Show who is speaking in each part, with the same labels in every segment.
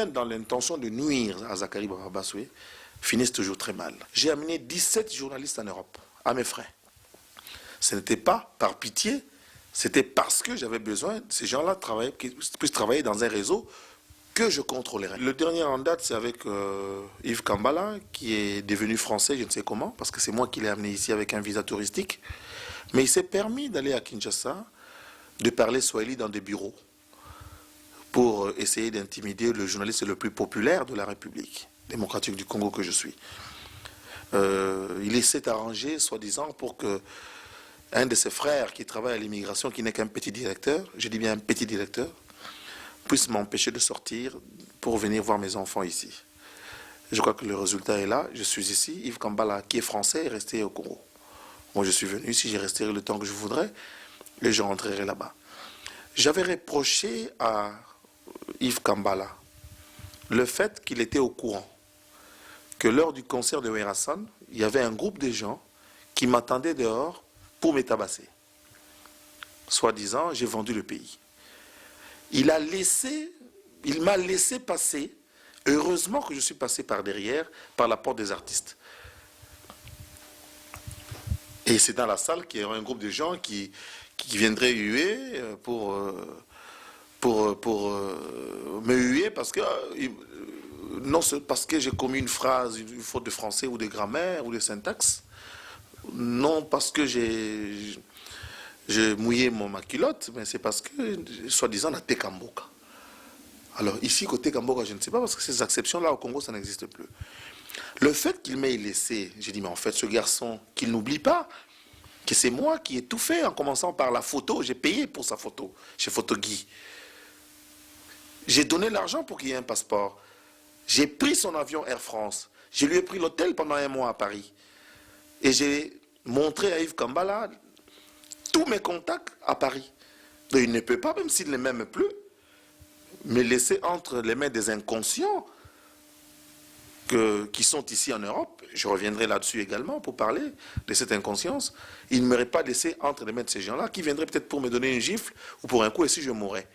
Speaker 1: dans l'intention de nuire à Zakari Bababasoué finissent toujours très mal. J'ai amené 17 journalistes en Europe, à mes frais. Ce n'était pas par pitié, c'était parce que j'avais besoin de ces gens-là qui puissent travailler dans un réseau que je contrôlerais. Le dernier en date, c'est avec Yves Kambala, qui est devenu français, je ne sais comment, parce que c'est moi qui l'ai amené ici avec un visa touristique. Mais il s'est permis d'aller à Kinshasa, de parler swahili dans des bureaux, pour essayer d'intimider le journaliste le plus populaire de la République démocratique du Congo que je suis. Il essaie d'arranger, soi-disant, pour que un de ses frères qui travaille à l'immigration, qui n'est qu'un petit directeur, je dis bien un petit directeur, puisse m'empêcher de sortir pour venir voir mes enfants ici. Je crois que le résultat est là. Je suis ici. Yves Kambala, qui est français, est resté au Congo. Moi, je suis venu ici, j'ai resté le temps que je voudrais et je rentrerai là-bas. J'avais reproché à Yves Kambala le fait qu'il était au courant que lors du concert de Werasan, il y avait un groupe de gens qui m'attendaient dehors pour me tabasser. Soi-disant, j'ai vendu le pays. Il m'a laissé passer. Heureusement que je suis passé par derrière, par la porte des artistes. Et c'est dans la salle qu'il y aura un groupe de gens qui viendraient huer pour me huer parce que non parce que j'ai commis une phrase, une faute de français ou de grammaire ou de syntaxe, non parce que j'ai mouillé ma culotte, mais c'est parce que, soi-disant, on a Tekamboka. Alors ici, côté Kamboka, je ne sais pas, parce que ces exceptions-là au Congo, ça n'existe plus. Le fait qu'il m'ait laissé, j'ai dit, mais en fait, ce garçon, qu'il n'oublie pas que c'est moi qui ai tout fait, en commençant par la photo. J'ai payé pour sa photo, chez Photo Guy. J'ai donné l'argent pour qu'il y ait un passeport. J'ai pris son avion Air France. Je lui ai pris l'hôtel pendant 1 mois à Paris. Et j'ai montré à Yves Kambala tous mes contacts à Paris. Donc il ne peut pas, même s'il ne m'aime plus, me laisser entre les mains des inconscients qui sont ici en Europe. Je reviendrai là-dessus également pour parler de cette inconscience. Il ne m'aurait pas laissé entre les mains de ces gens-là qui viendraient peut-être pour me donner une gifle ou pour un coup, et si je mourrais.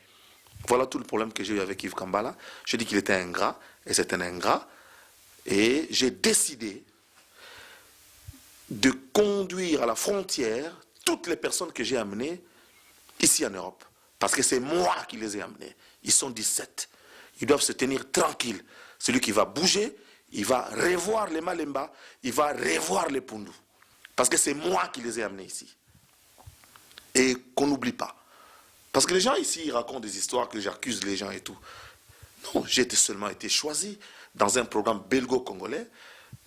Speaker 1: Voilà tout le problème que j'ai eu avec Yves Kambala. Je dis qu'il était ingrat, et c'est un ingrat. Et j'ai décidé de conduire à la frontière toutes les personnes que j'ai amenées ici en Europe. Parce que c'est moi qui les ai amenées. Ils sont 17. Ils doivent se tenir tranquilles. Celui qui va bouger, il va revoir les Malemba, il va revoir les Pundu. Parce que c'est moi qui les ai amenés ici. Et qu'on n'oublie pas. Parce que les gens ici, ils racontent des histoires que j'accuse les gens et tout. Non, j'ai seulement été choisi dans un programme belgo-congolais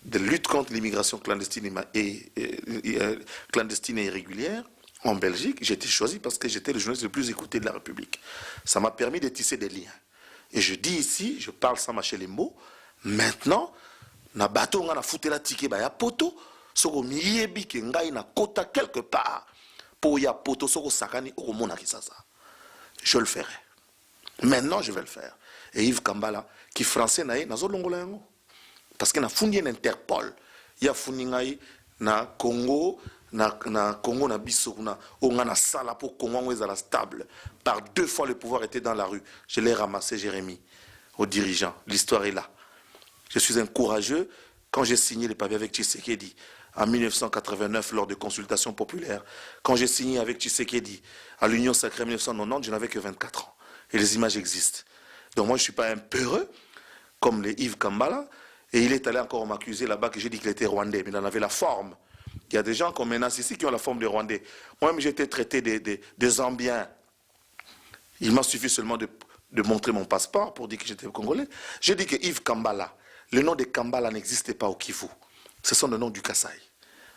Speaker 1: de lutte contre l'immigration clandestine et irrégulière en Belgique. J'ai été choisi parce que j'étais le journaliste le plus écouté de la République. Ça m'a permis de tisser des liens. Et je dis ici, je parle sans mâcher les mots, maintenant, na bateau nga na foutela tike ba ya poto, soko miyebi ke ngai na kota quelque part, pour ya poto soko sakani okomona kisasa. Je le ferai. Maintenant, je vais le faire. Et Yves Kambala, qui français nae, nazo longola yango. Parce que na fundi en Interpol, ya fundi ngai na Congo, na Congo na biso na onga na sala pour Congo ezala stable. Par 2 fois le pouvoir était dans la rue. Je l'ai ramassé, Jérémy, aux dirigeants. L'histoire est là. Je suis un courageux. Quand j'ai signé les papiers avec Tshisekedi en 1989 lors de consultations populaires, quand j'ai signé avec Tshisekedi à l'Union sacrée en 1990, je n'avais que 24 ans. Et les images existent. Donc moi, je ne suis pas un peureux comme les Yves Kambala. Et il est allé encore m'accuser là-bas que j'ai dit qu'il était rwandais, mais il en avait la forme. Il y a des gens qu'on menace ici qui ont la forme de rwandais. Moi-même, j'ai été traité des Zambiens. Il m'a suffi seulement de montrer mon passeport pour dire que j'étais congolais. J'ai dit que Yves Kambala, le nom de Kambala n'existait pas au Kivu. Ce sont les noms du Kasaï.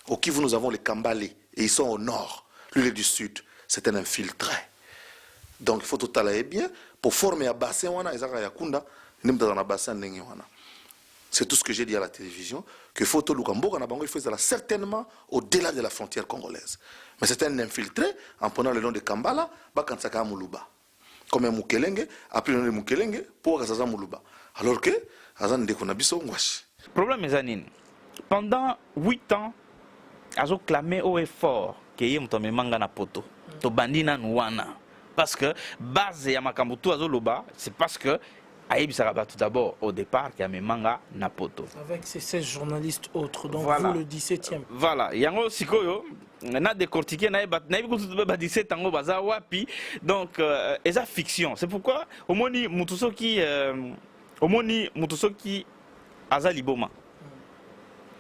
Speaker 1: Au Kivu, nous avons les Kambalés, et ils sont au nord. Lui, il est du sud. C'est un infiltré. Donc, il faut tout aller bien pour former un bassin. C'est tout ce que j'ai dit à la télévision, que Photo Lukambo, il faut certainement au-delà de la frontière congolaise. Mais c'est un infiltré, en prenant le nom de Kambala, Bakansaka Moulouba. Comme un Mukelenge, appelé le nom de Mukelenge, pour Kazaza Moulouba. Alors que, Azan Dekonabiso Ngwashi.
Speaker 2: Problème, Zanine. Pendant 8 ans, Azo clamé haut et fort que Yemtome Manga na poto. To bandina Nwana. Parce que, base ya Makambutu Azo Loba, c'est parce que Aïbisaraba tout d'abord au départ qui a mes mangas Napoto.
Speaker 3: Avec ces 16 journalistes autres, donc
Speaker 2: Voilà.
Speaker 3: vous le 17e.
Speaker 2: Voilà, yango sikoyo na décortiqué na 17 ans baza wapi donc eza fiction. C'est pourquoi omoni mutusoki aza liboma.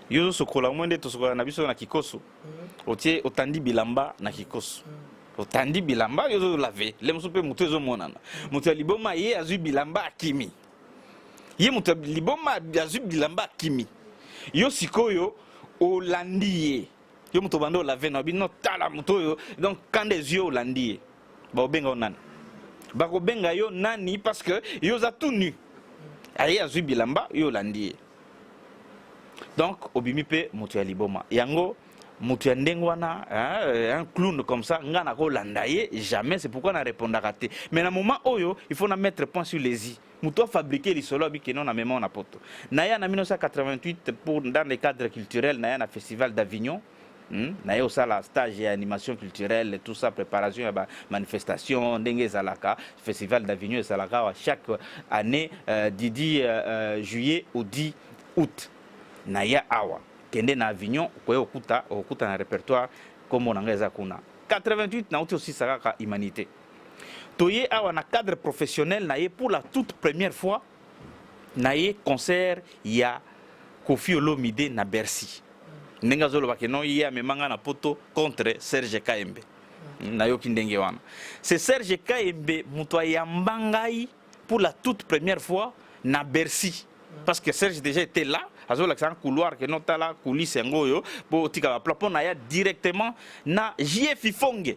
Speaker 2: Yo sokola mwende to sokola na biso na kikoso. Otie otandi bilamba na kikoso. Otandi bilamba yo laver le musupe mutu ezo monana mutu liboma ye azu bilamba akimi ye mutu liboma azu bilamba akimi yo sikoyo olandiye yo mutu bando laver na bino tala mutu yo donc quand des yeux olandiye ba obenga onana ba ko benga yo nani parce que yo za tout nu aye azu bilamba yo olandiye donc obimi pe mutu liboma yango mutu ya ndenge wana un clown comme ça ngana ko landaye jamais c'est pourquoi na répondre raté mais na moment oyo il faut na mettre point sur les i mutu a fabriquer les solo bi kenon na même na poto na ya na 1988 pour dans les cadres culturels na ya na festival d'Avignon na ya aussi la stage et animation culturelle et tout ça préparation à manifestation ndenge zalaka festival d'Avignon zalaka chaque année du 10 juillet au 10 août na ya awa kende na Avignon koyo okuta na répertoire comme on angeza kuna 88 na aussi saraka humanité toye awa na cadre professionnel na ye pour la toute première fois na ye concert ya Koffi Olomide na Bercy ndenga zolo bakeno ye amemanga na poto contre Serge Kaembe na yo kindenge wana c'est Serge Kaembe muto yambangai pour la toute première fois na Bercy parce que Serge déjà était là azo l'accent couloir que non tala coulisse ngoyo pour tika plafond na ya directement na JF Fonge.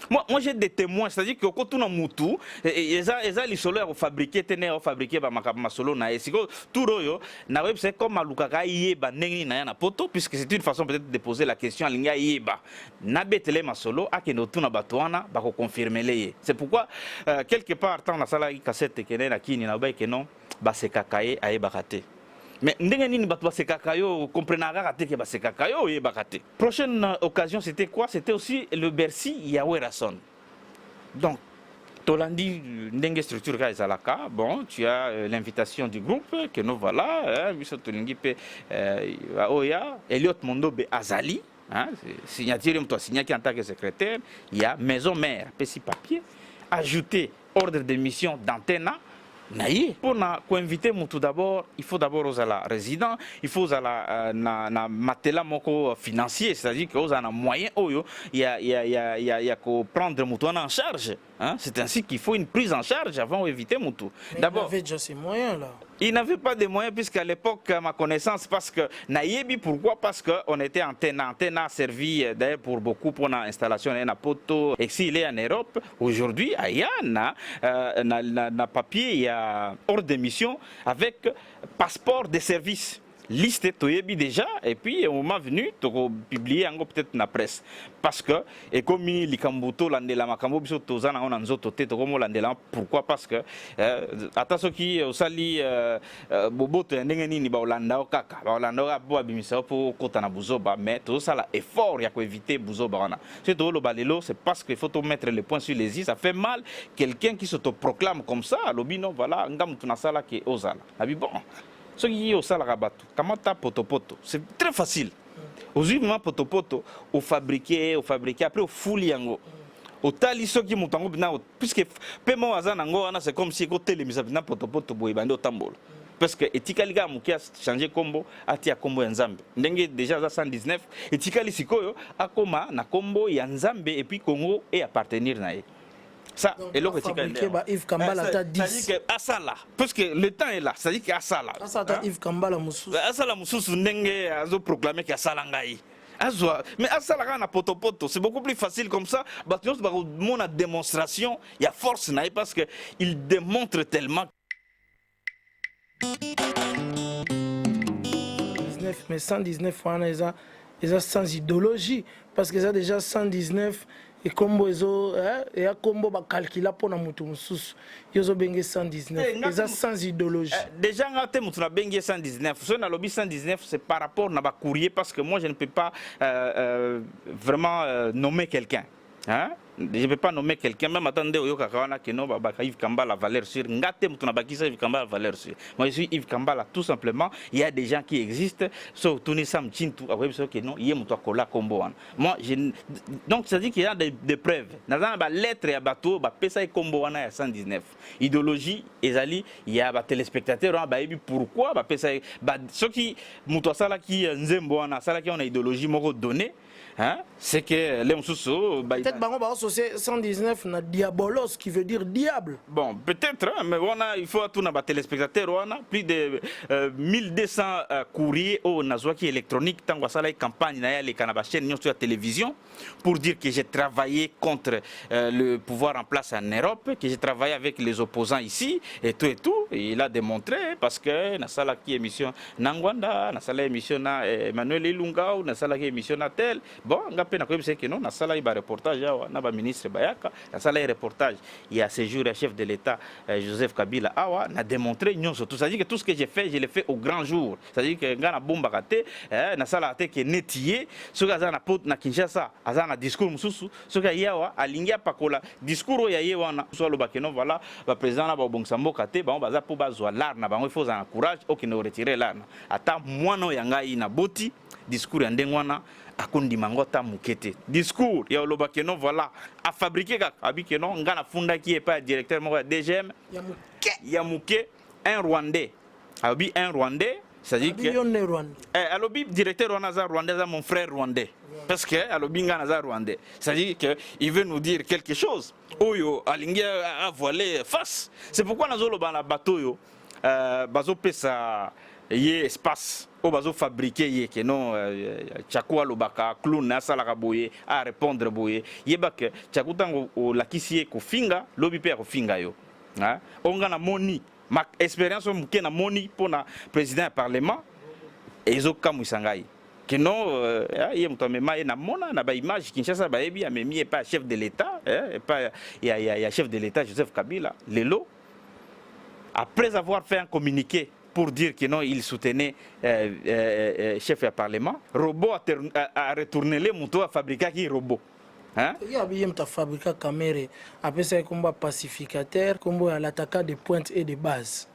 Speaker 2: Moi j'ai des témoins, c'est-à-dire que quand on a mutu eza li solo ya fabriquer tene o fabriquer ba makaba solo na esiko tout royo na web c'est comme alukaka yeba ndenge na ya na poto puisque c'est une façon peut-être de poser la question alinga yeba na betele masolo akeno tuna batwana ba ko confirmer les. C'est pourquoi quelque part tant na sala cassette kene na kini na ba kenon ba se kakaye ayeba kate. Mais ndenge nini bato basekaka yo comprenaka kate ke basekaka yo yebaka te. Prochaine occasion c'était quoi? C'était aussi le Bercy Yawerason. Donc Tolandi ndenge structure ka ezalaka. Bon, tu as l'invitation du groupe que nous voilà, biso tolingi pe oya Elliot Mondobe Azali, signature mto signature en tant que secrétaire, il y a maison mère, petit papier, ajouter ordre de mission d'antenne. Pour inviter tout d'abord, il faut d'abord aux résidents, il faut na matela moko financier, c'est-à-dire que aux a moyen oyo, il y a que prendre mutu en charge. Hein? C'est ainsi qu'il faut une prise en charge avant d'éviter mutu.
Speaker 3: D'abord, il avait déjà ces moyens là.
Speaker 2: Il n'avait pas de moyens puisqu'à l'époque, à ma connaissance, parce que Naïebi, pourquoi? Parce qu'on était antenne a servi d'ailleurs pour beaucoup pour l'installation d'un poto. Et s'il est en Europe, aujourd'hui, il y a papier, il y a ordre de mission avec passeport de service. Liste toyebi déjà et puis au moment venu to publier en peut-être na presse parce que et comme likambuto landela makambo biso tozana on nzoto te to comme landela pourquoi parce que attention qui osali boboto ndenge nini ba olanda okaka ba olanda bo abimisa po kota na buzoba mais to ça la effort ya ko éviter buzoba wana c'est to lo balelo c'est parce qu'il faut mettre les points sur les i ça fait mal quelqu'un qui s'autoproclame comme ça lobino voilà ngam tuna sala ke ozala abi bon. Ce qui est au salarabato, comment tu as potopoto, c'est très facile. Aujourd'hui, potopoto, au fabriquer, après au fouliango. Au tali ce qui monte en haut, puisque paiement azanango, c'est comme si côté les mises à potopoto, boibando tambol. Parce que etikaliga muki a changé combo, a tia combo Nzambe. Ndenge déjà à 119, etikali sikoyo, a koma na combo Nzambe et puis Congo et appartenir nae. Ça, et l'autre
Speaker 3: Yves Kambala t'a 10.
Speaker 2: C'est-à-dire que Asala, parce que le temps est là, c'est-à-dire que Asala.
Speaker 3: Asala Yves Kambala Moussous.
Speaker 2: Asala Moussous ndenge azo proclamer que Asala ngai. Azwa, mais Asala kana poto, c'est beaucoup plus facile comme ça. Batios ba mon démonstration, il y a force naï parce que il démontre tellement.
Speaker 3: Mais 119 ils ont sans idéologie parce que ça déjà 119 et combo ezo et a combo ba calculer pour na mutu mususu yozo bengue 119 ils ont sans idéologie
Speaker 2: déjà ngate mutu na bengue 119 so na lobby 119 c'est par rapport na ba courrier parce que moi je ne peux pas vraiment nommer quelqu'un hein je ne peux pas nommer quelqu'un, même attendez, Yves Kambala, valeur sûre. Ngate, Yves Kambala, valeur sûre. Moi, je suis Yves Kambala, tout simplement. Il y a des gens qui existent, sauf Tony Sam Chintu, moi, donc, ça dit qu'il y a des preuves. Dans la lettre, il y a bateau, Pesa et Combo, il y a 119. Idéologie, il y a des téléspectateurs, pourquoi Pesa, ceux qui, qui ont idéologie, m'ont donné. Hein? C'est que les Moussoussou.
Speaker 3: Peut-être que on va associer 119 à Diabolos, qui veut dire diable.
Speaker 2: Bon, peut-être, hein, mais il faut tout les téléspectateurs. On a plus de 1200 courriers au Nazouaki électronique, tant que ça la campagne, les chaînes sur la télévision, pour dire que j'ai travaillé contre le pouvoir en place en Europe, que j'ai travaillé avec les opposants ici, et tout et tout. Et il a démontré, parce que na sala qui émission Nangwanda, na sala émission na Emmanuel Ilunga, na sala qui émission na tel. Bon, on a c'est que non, na sala il reportage, na ba ministre Bayaka, na sala reportage. Il y a ce jour le chef de l'État Joseph Kabila Awa n'a démontré non surtout. Ça dit que tout ce que j'ai fait, je l'ai fait au grand jour. Ça dit que ngana bomba raté, na sala até que nettier, ce que na pot na Kinshasa, azana discours mususu, ce que yawa alingia pakola discours ya yewana soit le bakeno voilà, ba président na ba bongsambo kate, ba baza pour bazwa l'arna, ba il faut en courage au ne retirer l'arna. Ata mwana yanga ina boti discours ya ndengwana akundi mangota mukete discours ya lobakeno voilà a fabriquer ka abikeno ngana funda qui est pas directeur mo DGM ya muke un rwandais abi un rwandais c'est-à-dire que alobi directeur rwandais mon frère rwandais parce que alobi ngana za rwandais c'est-à-dire que il veut nous dire quelque chose oyo alingi a voilé face c'est pourquoi nazolo bana bateau yo bazo pesa yé espace au bazo fabriquer yé que non chakwa lobaka clown na sala ka boye à répondre boye yebaka chakutango o lakisi ko finga lobi pe ko finga yo hein onga na moni ma expérience muke na moni pona président du parlement ezoka musangai que non yé mutomema na mona na ba image Kinshasa ba ebi amemi pas chef de l'état pas il y a chef de l'état Joseph Kabila lelo après avoir fait un communiqué pour dire que non, il soutenait chef du Parlement, robot a retourné les motos à fabriquer qui robot. Hein?
Speaker 3: Il y a bien fabriqué caméra, après ça combat pacificateur, combat l'attaquant de pointe et de base.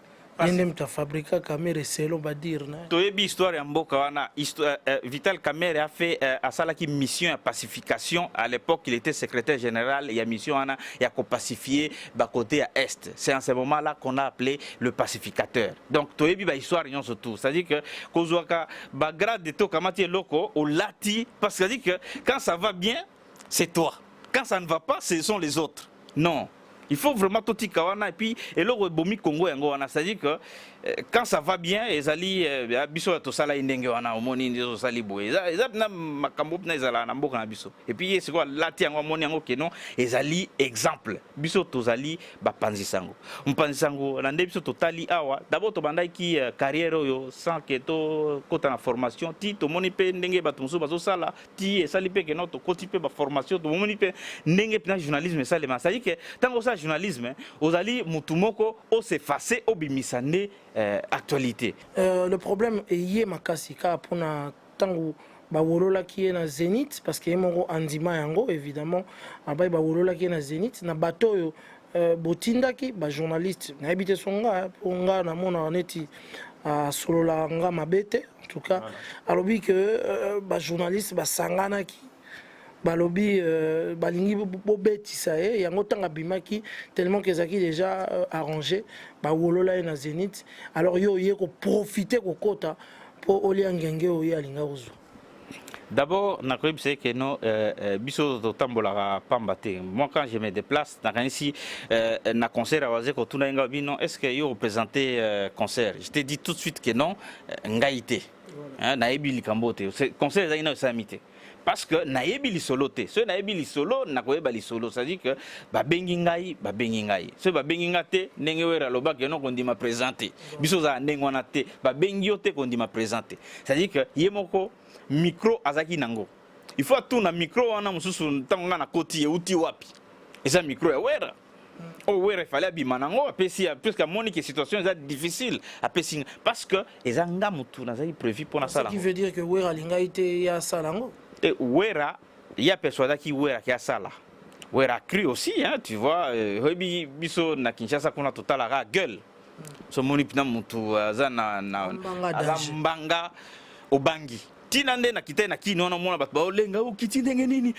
Speaker 3: Il y a fabriqué caméra, c'est l'on va dire.
Speaker 2: Tu as vu l'histoire en Bokawana, Vital Kamerhe a fait à Salaki mission à pacification. À l'époque, il était secrétaire général. Il y a mission à pacifier le côté à est. C'est en ce moment-là qu'on a appelé le pacificateur. Donc, tu as vu l'histoire surtout. C'est-à-dire que Kozouaka, grade de Tokamati Loko, au Lati, parce que que quand ça va bien, c'est toi. Quand ça ne va pas, ce sont les autres. Non. Il faut vraiment tout y kawana et puis et le bomi Congo yango wana, c'est-à-dire que quand ça va bien ezali biso to sala indenge wana omoni ndizo sali boye eza na makambo na ezala na mboka na biso et puis c'est quoi lati yango omoni yango ke non ezali exemple biso to zali ba panzisango mpanzisango na nde biso totali awa d'abord to bandai ki carrière yo sans que to kota na formation ti to moni pe ndenge ba tumso bazo sala ti esali pe ke non to koti pe ba formation to moni pe ndenge na journalisme salema, c'est-à-dire que tango ça journalisme ozali mutumoko o s'effacer obimisane actualité.
Speaker 3: Le problème est yé makasi ka pona tango ba wolola ki na Zénith parce que mongo andima yango évidemment abay ba wolola ki na Zénith na bato yo botindaki ba journaliste na habité songa ponga na mona neti solola nga mabete en tout cas alobi que ba journaliste ba sangana ki balobi balingi bobetisa yango tanga bimaki tellement que zaki déjà arrangé ba wolola na Zénith alors yo yé ko profiter ko kota pour olia ngenge oya linga ozo.
Speaker 2: D'abord na koyeb c'est que non biso to tambola pambate moi quand je me déplace na ainsi na concert à waze ko tuna nga bino est-ce que yo représenter concert je te dis tout de suite que non ngaité hein na ebi likambote concert za ina samité parce que nayebi lisolo te so nayebi lisolo nakoyeba lisolo ça dit que ba bengi ngai so ba bengi ngate ndenge wera loba ke no kondima présenter biso za ndenge wana te ba bengi yo te kondima présenter ça dit que yemoko micro azaki nango il faut tout na micro wana mususu tango na koti e uti wapi eza micro ya wera oh wera il fallait abima nango apesi parce que moni que situation est difficile apesi parce que ezanga mutu nazali prévu pour na sala
Speaker 3: qui veut dire que wera linga ite ya salango
Speaker 2: Wera, il y a persuadé qui Wera qui a ça là. Werakri aussi, hein, tu vois. Biso na Kinshasa kuna total la gueule. So moni pina mutu azana na mbanga obangi. Tina nde na kita na kino na mona bato ba olenga ukiti ndenge nini.